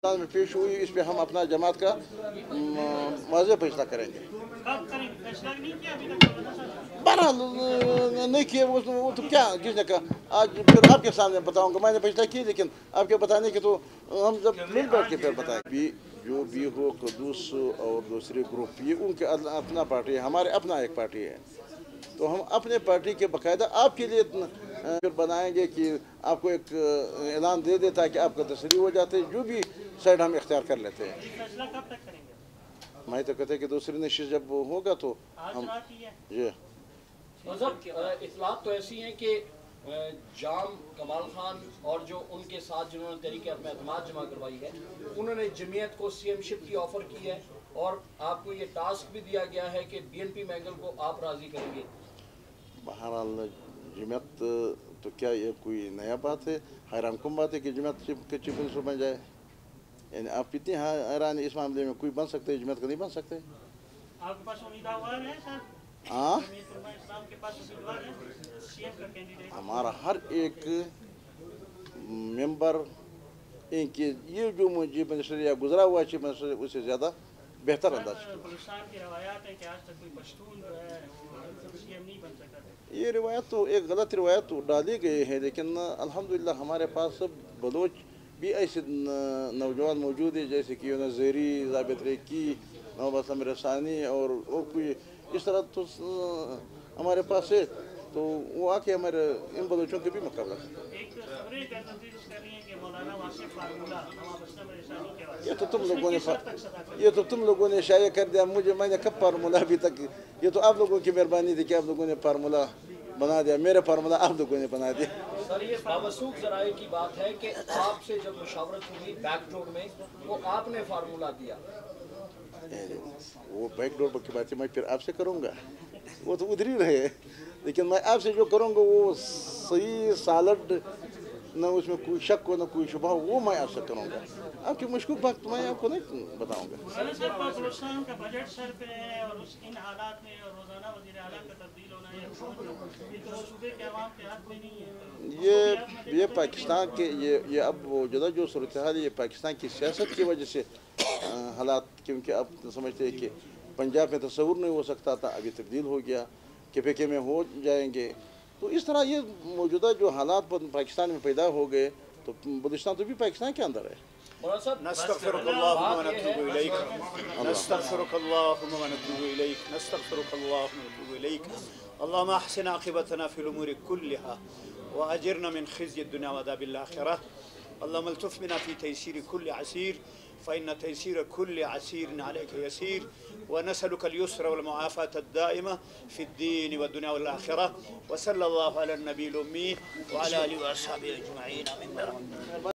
में पेश हुई, इस पे हम अपना जमात का वाज़ेह फैसला करेंगे। बहरहाल नहीं किए वो तो क्या किसने कहा, आज फिर आपके सामने बताऊंगा। मैंने फैसला की, लेकिन आपके बताने के तो हम जब मिल बैठ के फिर बताएंगे। जो भी हो कदूस और दूसरे ग्रुप, ये उनके अपना पार्टी है, हमारे अपना एक पार्टी है, तो हम अपने पार्टी के बाकायदा आपके लिए फिर बनाएंगे कि आपको एक ऐलान दे देता है कि आपका तस्लीम हो जाते हैं, जो भी साइड हम इख्तियार कर लेते हैं। फैसला कब तक करेंगे? मैं तो कहते हैं कि दूसरी नशिश जब होगा तो हम जी इतलात तो ऐसी हैं कि जाम कमाल खान और जो उनके साथ जिन्होंने तहरीक एतमाद जमा करवाई है, उन्होंने जमीयत को सीएमशिप की ऑफर की है और आपको ये टास्क भी दिया गया है कि बीएनपी मैंगल को आप राजी करेंगे। बहरहाल जमात तो क्या ये कोई नया बात है, हैरान कम बात है कि जमात के चीफ मिनिस्टर बन जाए। यानी आप इतने हैरान इस मामले में, कोई बन सकते हैं, जमात का नहीं बन सकते। आपके पास उम्मीदवार है सर? हाँ, इस्लाम के पास उम्मीदवार है सीएम का कैंडिडेट? हमारा हर एक मेंबर इनके ये जो चीफ मिनिस्टर या गुजरा हुआ चीफ मिनिस्टर उससे ज़्यादा बेहतर अंदाज। बलूचिस्तान की रवायात है कि आज तक कोई पश्तून जो है सीएम नहीं बन सका। ये रिवायत तो एक गलत रिवायत तो डाली गई है, लेकिन अल्हम्दुलिल्लाह हमारे पास बलोच भी ऐसे नौजवान मौजूद है, जैसे कि नज़ीरी, ज़ाबित रेकी, मोहम्मद असलम रसानी और कोई इस तरह तो हमारे पास है, तो वो आके हमारे इन बलोचों के भी मुकाबला करते हैं। ये तो तुम लोगों ने शाया कर दिया मुझे, मैंने कब फार्मूला अभी तक, ये तो आप लोगों की मेहरबानी थी कि आप लोगों ने फार्मूला बना दिया, मेरा फार्मूला आप लोगों ने बना दिया। सर ये बावसूख ज़राए की बात है कि आपसे जब मुशावरत हुई बैकडोर में, वो आपने फार्मूला दिया। वो बैकडोर की बातें मैं फिर आपसे करूँगा, वो तो उधर ही रहे, लेकिन मैं आपसे जो करूँगा वो सही सालड, न उसमें कोई शक हो न कोई शुबा हो, वो मैं आपसे करूँगा। आपकी मुश्किल बात तो मैं आपको नहीं बताऊँगा। बलूचिस्तान का बजट सर पे है और इन हालात में और रोजाना वज़ीर आला का तब्दील होना है, ये तो सूबे के अवाम के हाथ में नहीं है। ये पाकिस्तान के ये अब जुदा जो सूरत हाल है, ये पाकिस्तान की सियासत की वजह से हालात, क्योंकि अब समझते हैं कि पंजाब में तस्वुर नहीं हो सकता था, अभी तब्दील हो गया, KPK में हो जाएंगे, तो इस तरह ये मौजूदा जो हालात पाकिस्तान में पैदा हो गए, तो बलूचिस्तान तो भी पाकिस्तान के अंदर है। اللهم احسن عاقبتنا في الامور كلها واجرنا من خزي الدنيا وعذاب الاخره. اللهم الطف بنا في تيسير كل عسير فان تيسير كل عسير عليك يسير. ونسألك اليسر والمعافاة الدائمة في الدين والدنيا والآخرة. وصلى الله على النبي الأمي وعلى آله وأصحابه أجمعين. آمين.